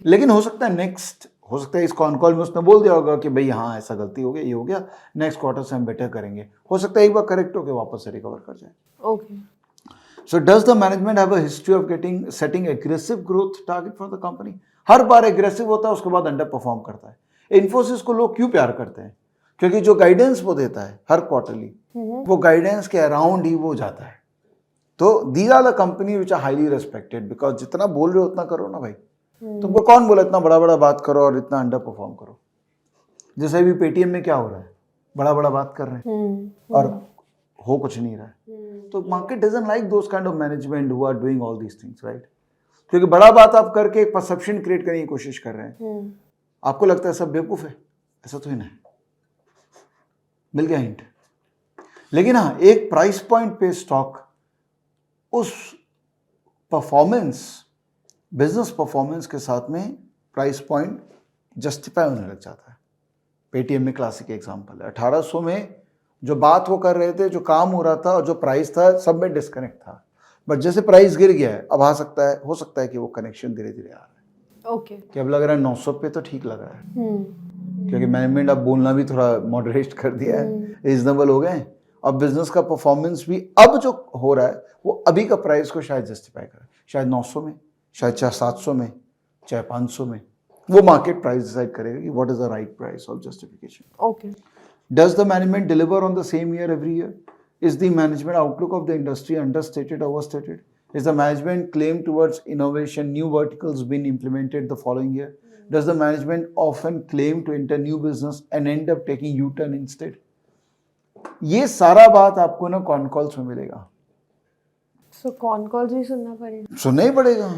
लेकिन हो सकता है नेक्स्ट, हो सकता है इस कॉन कॉल में उसने बोल दिया होगा कि भाई हाँ ऐसा गलती हो गई, ये हो गया, नेक्स्ट क्वार्टर से हम बेटर करेंगे, हो सकता है एक बार करेक्ट होकर वापस से रिकवर कर जाए। Okay, so does the management have a history of setting aggressive growth target for the company? Her bar aggressive होता है, उसके बाद अंडर परफॉर्म करता है। इन्फोसिस को लोग क्यों प्यार करते हैं? क्योंकि जो गाइडेंस वो देता है हर क्वार्टरली, वो गाइडेंस के अराउंड ही वो जाता है। तो these are the company which are highly respected, because जितना बोल रहे हो उतना करो ना भाई। तुमको कौन बोला इतना बड़ा बड़ा बात करो और इतना अंडर परफॉर्म करो? जैसे अभी पेटीएम में क्या हो रहा है, बड़ा बड़ा बात कर रहे हैं और हो कुछ नहीं रहा है। तो market doesn't like those kind of management who are doing all these things, right? क्योंकि बड़ा बात आप करके एक परसेप्शन क्रिएट करने की कोशिश कर रहे हैं। आपको लगता है सब बेवकूफ है, ऐसा तो ही नहीं, मिल गया हिंट। लेकिन हाँ, एक प्राइस पॉइंट पे स्टॉक उस परफॉर्मेंस, बिजनेस परफॉर्मेंस के साथ में प्राइस पॉइंट जस्टिफाई होने लग जाता है। पेटीएम में क्लासिक एग्जांपल है। 1800 में जो बात वो कर रहे थे, जो काम हो रहा था और जो प्राइस था, सब में डिस्कनेक्ट था। बट जैसे प्राइस गिर गया है, अब हो सकता है कि वो कनेक्शन धीरे धीरे आ रहा है। ओके। कि अब लग रहा है 900 पे तो ठीक लग रहा है, क्योंकि मैनेजमेंट अब बोलना भी थोड़ा मॉडरेट कर दिया है, रीजनेबल हो गए। अब बिजनेस का परफॉर्मेंस भी अब जो हो रहा है वो अभी का प्राइस को शायद जस्टिफाई करे, शायद 900 में, शायद चाहे 700 में, चाहे 500 में। वो मार्केट प्राइस डिसाइड करेगा कि what is the right price of justification. Okay. Does the management deliver on the same year every year? Is the management outlook of the industry understated, overstated? Is the management claim towards innovation, new verticals being implemented the following year? Does the management often claim to enter new business and end up taking U-turn instead? ये सारा बात आपको ना con calls में मिलेगा। So con calls भी सुनना पड़ेगा? सुनना ही पड़ेगा।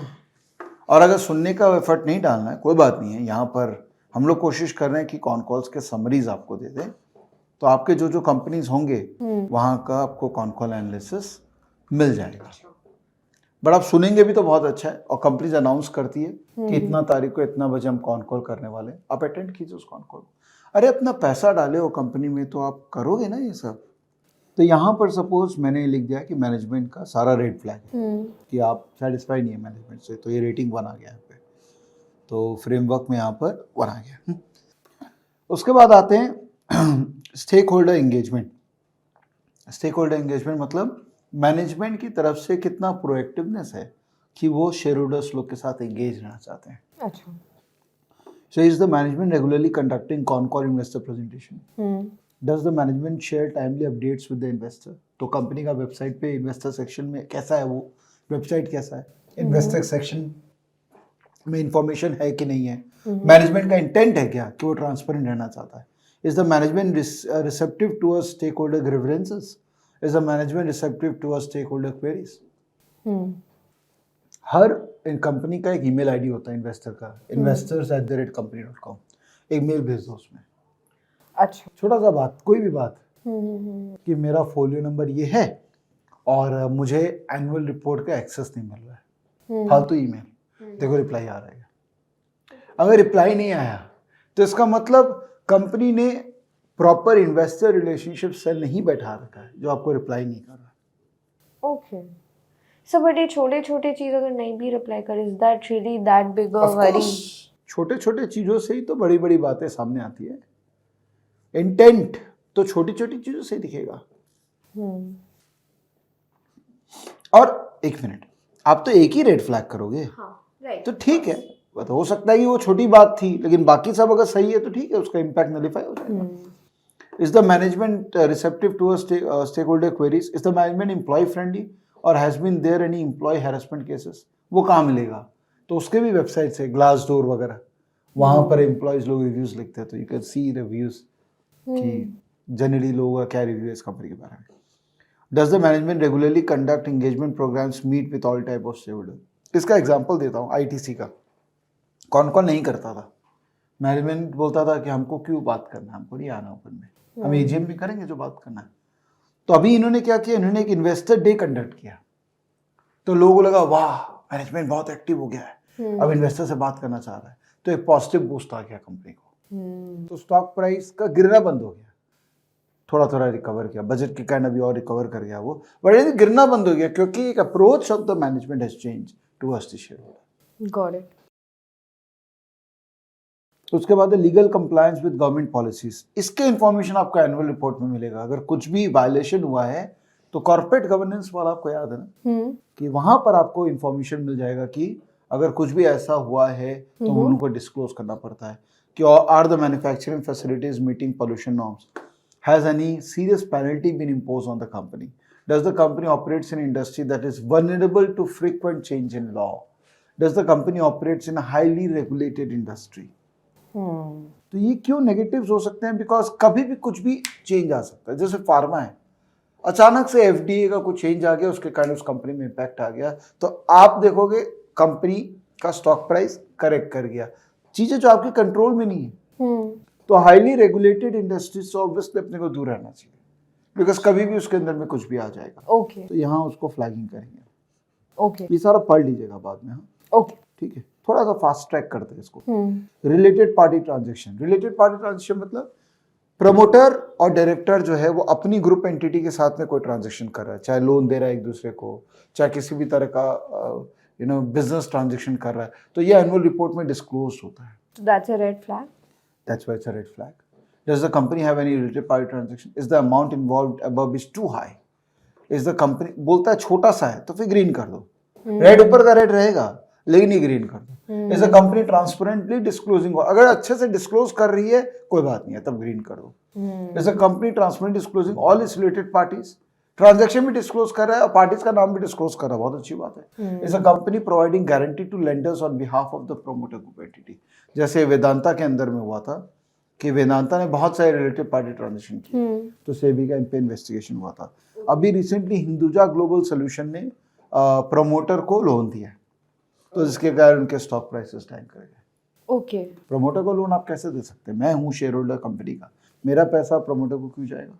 और अगर सुनने का एफर्ट नहीं डालना है, कोई बात नहीं है। यहाँ पर हम लोग कोशिश कर रहे हैं कि कॉन कॉल्स के समरीज आपको दे दें, तो आपके जो जो कंपनीज होंगे वहाँ का आपको कॉन कॉल एनालिसिस मिल जाएगा। बट आप सुनेंगे भी तो बहुत अच्छा है। और कंपनीज अनाउंस करती है कि इतना तारीख को इतना बजे हम कॉन कॉल करने वाले हैं, आप अटेंड कीजिए उस कॉन कॉल। अरे अपना पैसा डाले हो कंपनी में तो आप करोगे ना ये सब। तो यहाँ पर सपोज मैंने लिख दिया कि मैनेजमेंट का सारा रेड फ्लैग कि आप सेटिस्फाई नहीं है मैनेजमेंट से, तो ये रेटिंग 1 आ गया यहाँ पे, तो फ्रेमवर्क में यहाँ पर 1 आ गया। उसके बाद आते हैं stakeholder engagement. Stakeholder engagement मतलब मैनेजमेंट की तरफ से कितना प्रोएक्टिवनेस है कि वो शेयर होल्डर्स लोग के साथ एंगेज रहना चाहते हैं। अच्छा। So is the management regularly conducting con call investor presentation? Does the management share timely updates with the investor? तो कंपनी का वेबसाइट पे इन्वेस्टर सेक्शन में कैसा है, वो वेबसाइट कैसा है, इन्वेस्टर सेक्शन में इंफॉर्मेशन है कि नहीं है, मैनेजमेंट का इंटेंट है क्या कि वो ट्रांसपेरेंट रहना चाहता है? Is the management receptive towards stakeholder grievances? Is the management receptive towards stakeholder queries? हर कंपनी का एक ईमेल आईडी होता है इन्वेस्टर का, investors@company.com। एक मेल भेज दो उसमें। अच्छा। छोटा सा बात, कोई भी बात कि मेरा फोलियो नंबर ये है और मुझे एनुअल रिपोर्ट का एक्सेस नहीं मिल रहा है, फालतू ईमेल, देखो रिप्लाई आ रहा है। अगर रिप्लाई नहीं आया तो इसका मतलब कंपनी ने प्रॉपर इन्वेस्टर रिलेशनशिप सेल नहीं बैठा रखा है जो आपको रिप्लाई नहीं कर रहा। ओके। सो बट ये छोटे छोटे चीज अगर नहीं भी रिप्लाई करे, is that really that big a worry? छोटे छोटे चीजों से ही तो बड़ी बड़ी बातें सामने आती है। इंटेंट तो छोटी छोटी चीजों से दिखेगा। और एक मिनट, आप तो एक ही रेड फ्लैग करोगे। हाँ, राइट। तो ठीक है, तो हो सकता है कि वो छोटी बात थी, लेकिन बाकी सब अगर सही है तो ठीक है, उसका इम्पैक्ट नलिफाई हो जाएगा। Is the management receptive towards stakeholder queries? Is the management employee friendly or has been there any employee harassment cases? वो कहाँ मिलेगा? तो उसके भी वेबसाइट्स है, ग्लासडोर वगैरह, वहाँ पर एम्प्लॉयज लोग रिव्यूज लिखते हैं, तो यू कैन सी रिव्यूज कि जनरली लोगों का क्या रिव्यू है इस कंपनी के बारे में। Does the management regularly conduct engagement programs, meet with all type of stakeholder? इसका एग्जांपल देता हूँ, ITC का कौन कौन नहीं करता था। मैनेजमेंट बोलता था कि हमको क्यों बात करना, हमको नहीं आना ओपन में, हम एजीएम में करेंगे जो बात करना है। तो अभी इन्होंने क्या किया, इन्होंने एक इन्वेस्टर डे कंडक्ट किया, तो लोगों को लगा वाह मैनेजमेंट बहुत एक्टिव हो गया है, अब इन्वेस्टर से बात करना चाह रहा है, तो एक पॉजिटिव बूस्ट आ गया कंपनी को। तो स्टॉक प्राइस का गिरना बंद हो गया, थोड़ा थोड़ा रिकवर किया, बजट के कारण अभी और रिकवर कर गया वो, बट गिरना बंद हो गया क्योंकि एक approach of the management has change towards the shareholder. Got it. तो उसके बाद legal compliance with government policies, इसके इंफॉर्मेशन आपको एनुअल रिपोर्ट में मिलेगा। अगर कुछ भी वायलेशन हुआ है तो कॉर्पोरेट गवर्नेंस वाला आपको याद है ना, कि वहां पर आपको इंफॉर्मेशन मिल जाएगा कि अगर कुछ भी ऐसा हुआ है तो उनको डिस्क्लोज करना पड़ता है कि are the manufacturing facilities meeting pollution norms, has any serious penalty been imposed on the company, does the company operates in industry that is vulnerable to frequent change in law, does the company operates in a highly regulated industry. तो ये क्यों negatives हो सकते हैं, because कभी भी कुछ भी चेंज आ सकता है। जैसे फार्मा है, अचानक से एफडीए का कुछ चेंज आ गया, उसके कारण उस कंपनी में इम्पैक्ट आ गया, तो आप देखोगे कंपनी का स्टॉक प्राइस करेक्ट कर गया, चीजें जो आपके कंट्रोल में नहीं है। तो हाईली रेगुलेटेड इंडस्ट्रीज से ऑब्वियसली अपने को दूर रहना चाहिए, बिकॉज कभी भी उसके अंदर में कुछ भी आ जाएगा। ओके तो यहाँ उसको फ्लैगिंग करेंगे। ओके ये सारा पढ़ लीजिएगा बाद में। हाँ ओके ठीक है, थोड़ा सा फास्ट ट्रैक करते हैं इसको। Related party transaction. Related party transaction मतलब प्रमोटर और डायरेक्टर जो है वो अपनी ग्रुप एंटिटी के साथ में कोई ट्रांजेक्शन कर रहा है, चाहे लोन दे रहा है एक दूसरे को, चाहे किसी भी तरह का बिजनेस ट्रांजेक्शन कर रहा है, तो ये एनुअल रिपोर्ट में डिस्क्लोज होता है। That's a red flag. That's why it's a red flag. Does the company have any related party transaction? Is the amount involved above is too high? Is the company बोलता है छोटा सा है तो फिर ग्रीन कर दो, रेड ऊपर का रेड रहेगा लेकिन ये ग्रीन कर दो। Is the company transparently disclosing? अगर अच्छे से डिस्क्लोज कर रही है कोई बात नहीं है, तब ग्रीन कर दो। Is the company transparently disclosing all its related parties? Transaction भी डिस्क्लोज कर रहा है और पार्टीज का नाम भी डिस्क्लोज कर रहा है, बहुत अच्छी बात है। Is a company providing guarantee to lenders on behalf of the promoter group entity. जैसे वेदांता के अंदर में हुआ था कि वेदांता ने बहुत सारे रिलेटेड पार्टी ट्रांजेक्शन किए, तो सेबी का इन पे इन्वेस्टिगेशन हुआ था। अभी रिसेंटली हिंदुजा ग्लोबल सोल्यूशन ने प्रमोटर को लोन दिया, तो जिसके कारण उनके स्टॉक प्राइसेस टैंक कर गए। ओके प्रमोटर को लोन आप कैसे दे सकते हैं? मैं हूँ शेयर होल्डर कंपनी का, मेरा पैसा प्रमोटर को क्यों जाएगा?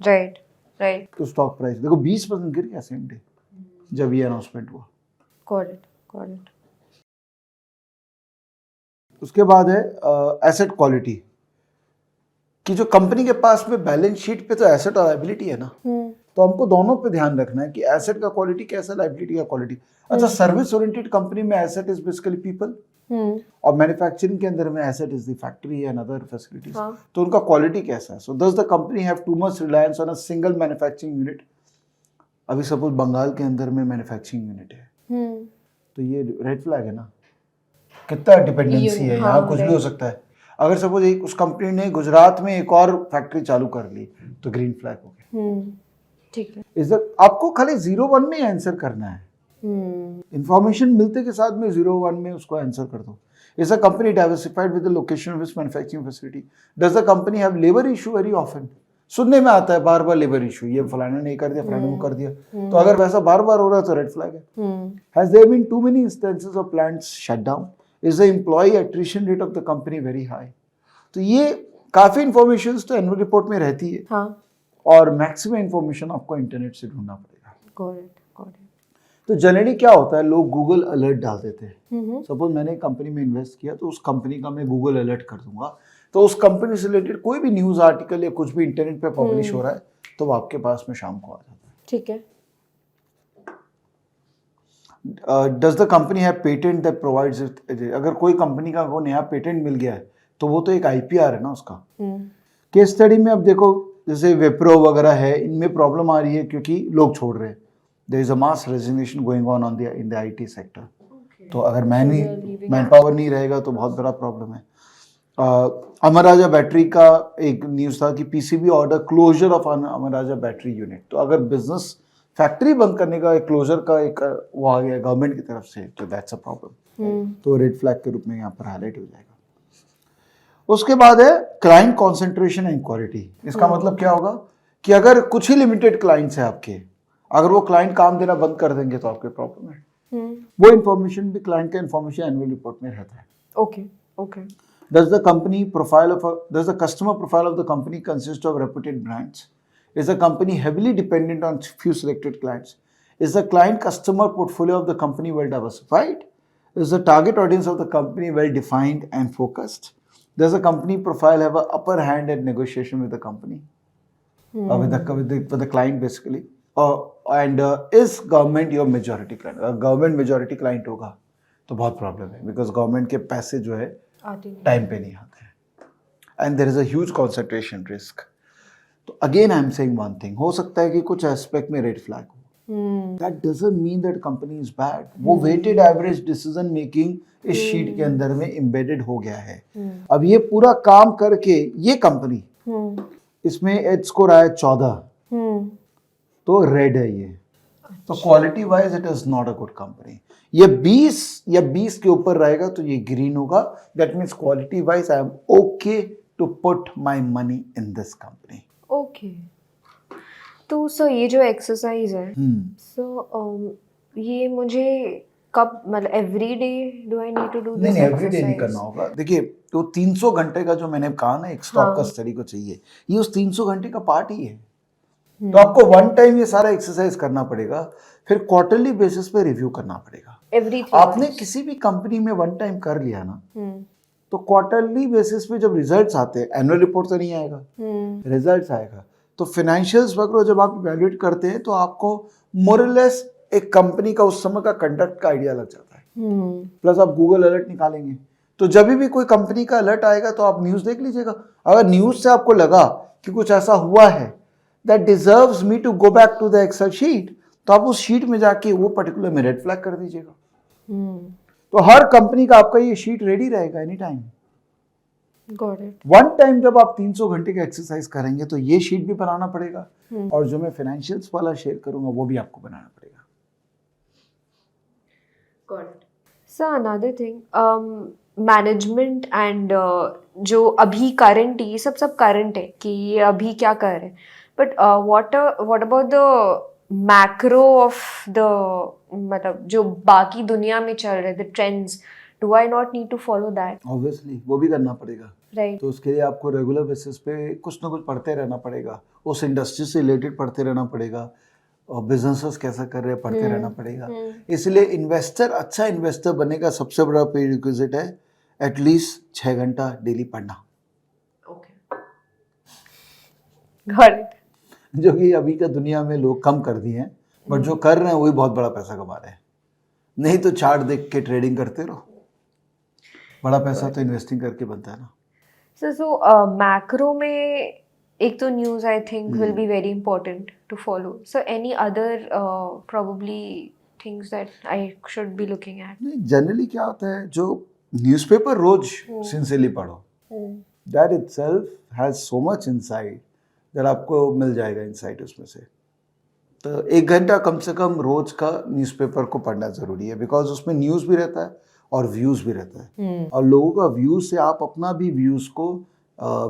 Right right. तो स्टॉक प्राइस देखो 20% गिर गया सेम डे जब ये अनाउंसमेंट हुआ। Got it. उसके बाद है एसेट क्वालिटी कि जो कंपनी के पास में बैलेंस शीट पे तो एसेट और लायबिलिटी है ना, तो हमको दोनों पे ध्यान रखना है कि एसेट का क्वालिटी कैसा, लायबिलिटी का क्वालिटी। अच्छा, सर्विस ओरिएंटेड कंपनी में एसेट इज बेसिकली पीपल, और मैन्युफैक्चरिंग के अंदर में asset is the factory and other facilities. तो उनका क्वालिटी कैसा है? So does the company have too much reliance on a single manufacturing unit? अभी सपोज बंगाल के अंदर में मैन्युफैक्चरिंग यूनिट है, तो ये रेड फ्लैग है ना, कितना डिपेंडेंसी है यहाँ, कुछ भी हो सकता है। अगर सपोज एक उस कंपनी ने गुजरात में एक और फैक्ट्री चालू कर ली तो ग्रीन फ्लैग हो गया। ठीक है। आपको खाली 0-1 में आंसर करना है, इंफॉर्मेशन मिलते के साथ में 0-1 में उसको आंसर कर दो। Is a company diversified with the location of its manufacturing facility? Does the company have labour issue very often? सुनने में आता है बार बार लेबर इशू, ये फलाना नहीं कर दिया, फलाना को कर दिया, तो अगर वैसा बार बार हो रहा है तो रेड फ्लैग है। Has there been too many instances of plants shut down? Is the employ attrition rate of the company very high? तो ये काफी इंफॉर्मेशन तो एनुअल रिपोर्ट में रहती है। हाँ। और मैक्सिमम इंफॉर्मेशन आपको इंटरनेट से ढूंढना पड़ेगा। Got it. तो जनरली क्या होता है, लोग गूगल अलर्ट डाल देते हैं। सपोज मैंने एक कंपनी में इन्वेस्ट किया तो उस कंपनी का मैं गूगल अलर्ट कर दूंगा, तो उस कंपनी से रिलेटेड कोई भी न्यूज आर्टिकल या कुछ भी इंटरनेट पे पब्लिश हो रहा है तो वो आपके पास में शाम को आ जाता है। ठीक है। Does the company have patent that provides it? अगर कोई कंपनी का वो नया पेटेंट मिल गया है तो वो तो एक आईपीआर है ना उसका। केस स्टडी में अब देखो जैसे विप्रो वगैरह है, इनमें प्रॉब्लम आ रही है क्योंकि लोग छोड़ रहे हैं। There is a mass resignation going on in the IT sector. तो अगर मैन पावर नहीं रहेगा तो बहुत बड़ा प्रॉब्लम है। अमर राजा बैटरी का एक न्यूज़ था कि PCB order closure of Amara Raja battery unit. तो अगर बिजनेस फैक्ट्री बंद करने का एक क्लोजर का एक वो आ गया गवर्नमेंट की तरफ से, तो दैट्स अ प्रॉब्लम। तो रेड फ्लैग के रूप में यहाँ पर हाईलाइट हो जाएगा। उसके बाद है क्लाइंट कॉन्सेंट्रेशन एंड क्वालिटी। इसका मतलब क्या होगा कि अगर कुछ ही लिमिटेड क्लाइंट्स है आपके, अगर वो क्लाइंट काम देना बंद कर देंगे तो आपके प्रॉब्लम है। वो इन्फॉर्मेशन भी क्लाइंट का इन्फॉर्मेशन एनुअल रिपोर्ट में रहता है। Okay. Does the customer profile of the company consist of reputed brands? Is the company heavily dependent on few selected clients? Is the client customer portfolio of the company well diversified? Is the target audience of the company well defined and focused? Does the company profile have an upper hand at negotiation with the company? With the client basically? Is government your majority client? अगर government majority client होगा तो बहुत problem है, because government के पैसे जो है time पे नहीं आते हैं and there is a huge concentration risk. तो again I am saying one thing, हो सकता है कि कुछ एस्पेक्ट में रेड फ्लैग हो, that doesn't mean that company is bad. वो वेटेड एवरेज डिसीजन मेकिंग इस शीट के अंदर में एम्बेडेड हो गया है। अब ये पूरा काम करके ये कंपनी इसमें एज स्कोर आया 14, तो रेड है ये। तो quality wise it is not a good company. ये 20 या 20 के ऊपर रहेगा तो ये ग्रीन होगा। That means quality wise I am okay to put my money in this company. Okay. तो सर ये जो एक्सरसाइज है, सो ये मुझे कब, मतलब every day do I need to do this? नहीं, एवरी डे नहीं करना होगा। देखिए, तो 300 घंटे का जो मैंने कहा ना, एक स्टॉक का स्टडी को चाहिए, ये उस 300 घंटे का पार्ट ही है। तो आपको वन टाइम ये सारा एक्सरसाइज करना पड़ेगा, फिर क्वार्टरली बेसिस पे रिव्यू करना पड़ेगा। आपने किसी भी कंपनी में वन टाइम कर लिया ना, तो क्वार्टरली बेसिस पे जब रिजल्ट्स आते हैं, एनुअल रिपोर्ट तो नहीं आएगा, रिजल्ट्स आएगा, तो फाइनेंशियल्स वगैरह जब आप इवैल्यूएट करते हैं तो आपको मोरलेस एक कंपनी का उस समय का कंडक्ट का आइडिया लग जाता है। प्लस आप गूगल अलर्ट निकालेंगे, तो जब भी कोई कंपनी का अलर्ट आएगा तो आप न्यूज देख लीजिएगा। अगर न्यूज से आपको लगा कि कुछ ऐसा हुआ है that deserves me to go back to the Excel sheet, तो आप उस शीट में जाके वो पर्टिकुलर में रेड फ्लैग कर दीजिएगा। तो हर कंपनी का आपका ये शीट रेडी रहेगा एनी टाइम। वन टाइम जब आप 300 घंटे का एक्सरसाइज करेंगे तो ये शीट भी बनाना पड़ेगा, और जो मैं फाइनेंशियल्स वाला शेयर करूंगा वो भी आपको बनाना पड़ेगा। So another thing, management and जो अभी करंट, ये सब करंट है कि ये अभी क्या कर रहे हैं, but what about the macro of the, मतलब जो बाकी दुनिया में चल रहे the trends, do I not need to follow that? Obviously वो भी करना पड़ेगा, राइट। तो उसके लिए आपको रेगुलर बेसिस पे कुछ ना कुछ पढ़ते रहना पड़ेगा, उस इंडस्ट्री से रिलेटेड पढ़ते रहना पड़ेगा, और बिजनेसेस कैसा कर रहे हैं पढ़ते रहना पड़ेगा। इसलिए इन्वेस्टर, अच्छा इन्वेस्टर बनने का सबसे बड़ा प्रीरिक्विजिट है एटलीस्ट 6 घंटा डेली पढ़ना। Okay, got it. जो कि अभी का दुनिया में लोग कम कर दिए हैं, बट जो कर रहे हैं वही बहुत बड़ा पैसा कमा रहे हैं। नहीं तो चार्ट देख के ट्रेडिंग करते रहो, बड़ा पैसा तो इन्वेस्टिंग करके बनता है ना। सो मैक्रो में एक तो news I think will be very important to follow. So any other probably things that I should be looking at? नहीं, जनरली क्या होता है, जो न्यूज़पेपर रोज सिंसियरली पढ़ो, that itself has so much insight that आपको मिल जाएगा इनसाइट उसमें से। तो 1 घंटा कम से कम रोज का न्यूज़पेपर को पढ़ना ज़रूरी है, बिकॉज उसमें न्यूज़ भी रहता है और व्यूज़ भी रहता है, और लोगों का व्यूज़ से आप अपना भी व्यूज़ को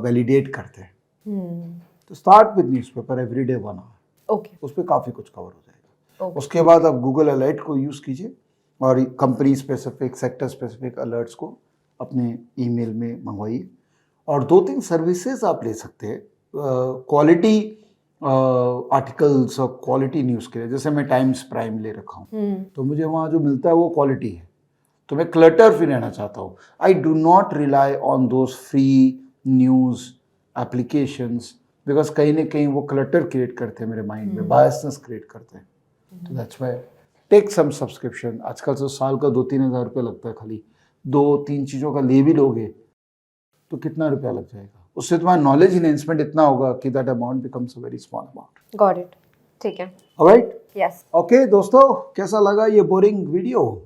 वैलिडेट करते हैं। तो start with newspaper every day 1 hour, okay, उस पर काफ़ी कुछ कवर हो जाएगा। उसके बाद आप गूगल अलर्ट को यूज़ कीजिए और company specific, sector specific alerts को अपने ईमेल में मंगवाइए, और 2-3 सर्विसेज आप ले सकते हैं क्वालिटी आर्टिकल्स और क्वालिटी न्यूज़ के लिए। जैसे मैं टाइम्स प्राइम ले रखा हूँ, तो मुझे वहाँ जो मिलता है वो क्वालिटी है, तो मैं क्लटर फ्री रहना चाहता हूँ। I do not rely on those free news applications, because कहीं ना कहीं वो क्लटर क्रिएट करते हैं मेरे माइंड में, बायसनेस क्रिएट करते हैं। तो that's why take some subscription. आजकल तो साल का 2-3 हज़ार रुपये लगता है, खाली 2-3 चीज़ों का ले भी लोगे तो कितना रुपया लग जाएगा, उससे तुम्हारा नॉलेज इनहेंसमेंट इतना होगा कि that amount becomes a very small amount. Got it, ठीक है, ऑलराइट, यस। ओके दोस्तों, कैसा लगा ये बोरिंग वीडियो?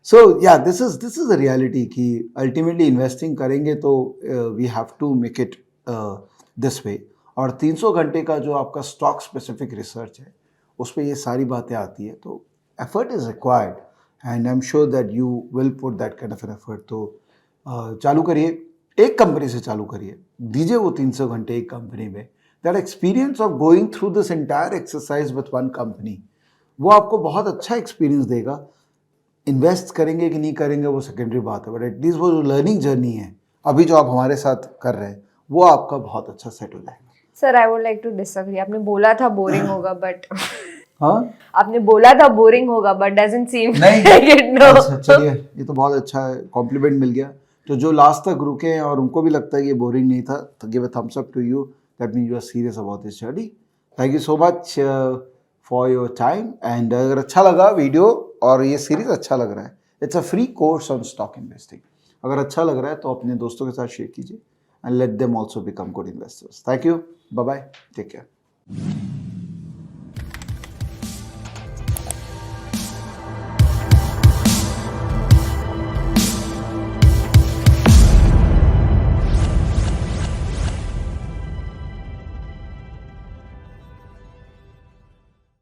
सो या दिस इज अ रियलिटी कि अल्टीमेटली इन्वेस्टिंग करेंगे तो we have to make it this way. और 300 घंटे का जो आपका स्टॉक स्पेसिफिक रिसर्च है उस पर ये सारी बातें आती है, तो effort is required and I am sure that you will put that kind of an effort. तो चालू करिए, एक कंपनी से चालू करिए, दीजिए वो 300 घंटे एक कंपनी में। That experience of going through this entire exercise with one company, वो आपको बहुत अच्छा एक्सपीरियंस देगा। इन्वेस्ट करेंगे कि नहीं करेंगे वो सेकेंडरी बात है, बट एटलीस्ट वो जो लर्निंग जर्नी है अभी जो आप हमारे साथ कर रहे हैं वो आपका बहुत अच्छा सेट हो जाएगा। Sir I would like to disagree. आपने बोला था बोरिंग होगा, बट हाँ, आपने बोला था बोरिंग होगा, but doesn't seem like it. No, चलिए ये तो बहुत अच्छा है, कॉम्प्लीमेंट मिल गया। तो जो लास्ट तक रुके हैं और उनको भी लगता है कि ये बोरिंग नहीं था, तो give a thumbs up to you, that mean you are serious about this study. Thank you so much for your time, and अगर अच्छा लगा वीडियो और ये सीरीज अच्छा लग रहा है, it's a free course on stock investing. अगर अच्छा लग रहा है तो अपने दोस्तों के साथ शेयर कीजिए and let them also become good investors. Thank you, bye bye, take care.